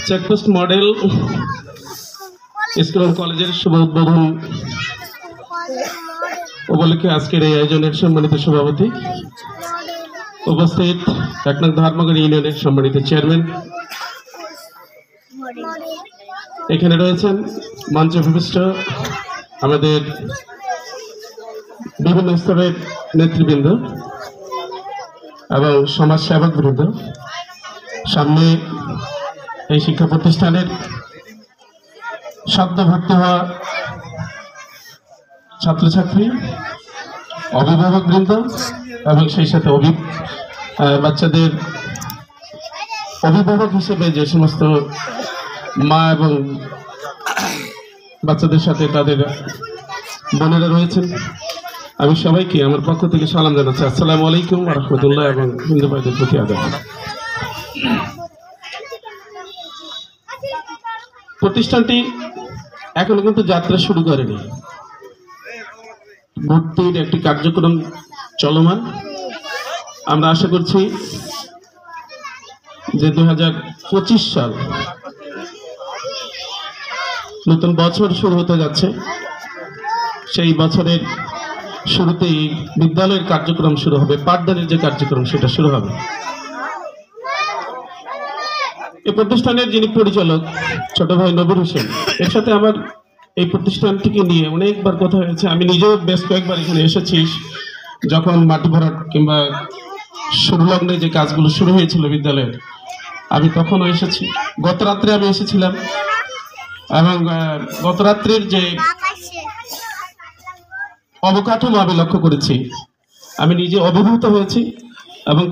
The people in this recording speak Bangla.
চেকপোস্ট মডেল স্কুল ও কলেজের শুভ উদ্বোধন উপলক্ষে আজকের এই আয়োজনের সম্মানিত সভাপতি, উপস্থিত ১ নং ধর্মগড় ইউনিয়নের সম্মানিত চেয়ারম্যান, এখানে রয়েছেন মঞ্চে উপবিষ্ট আমাদের বিভিন্ন স্তরের নেতৃবৃন্দ এবং সমাজ সেবক বৃন্দ, সামনে এই শিক্ষা প্রতিষ্ঠানের সদ্য ভর্তি হওয়া ছাত্রছাত্রী, অভিভাবক বৃন্দ এবং সেই সাথে বাচ্চাদের অভিভাবক হিসেবে যে সমস্ত মা এবং বাচ্চাদের সাথে তাদের বোনেরা রয়েছেন, আমি সবাইকে আমার পক্ষ থেকে সালাম জানাচ্ছি। আসসালামু আলাইকুম ওয়া রাহমাতুল্লাহ এবং হিন্দু ভাইদের প্রতি আদাব। প্রতিষ্ঠানটি এখনো কিন্তু যাত্রা শুরু করেনি, ভর্তির একটি কার্যক্রম চলমান। আমরা আশা করছি যে 2025 সাল নতুন বছর শুরু হতে যাচ্ছে, সেই বছরের শুরুতেই বিদ্যালয়ের কার্যক্রম শুরু হবে, পাঠদানের যে কার্যক্রম সেটা শুরু হবে। এই প্রতিষ্ঠানের যিনি পরিচালক ছোট ভাই নবীর হোসেন, এর সাথে আমার এই প্রতিষ্ঠানটিকে নিয়ে অনেকবার কথা হয়েছে। আমি নিজেও বেশ কয়েকবার এখানে এসেছি, যখন মাটি ভরাট কিংবা শুরুলগ্নে যে কাজগুলো শুরু হয়েছিল বিদ্যালয়ের, আমি তখনও এসেছি। গত রাত্রে আমি এসেছিলাম এবং গত রাত্রের যে অবকাঠামো আমি লক্ষ্য করেছি, আমি নিজে অভিভূত হয়েছি এবং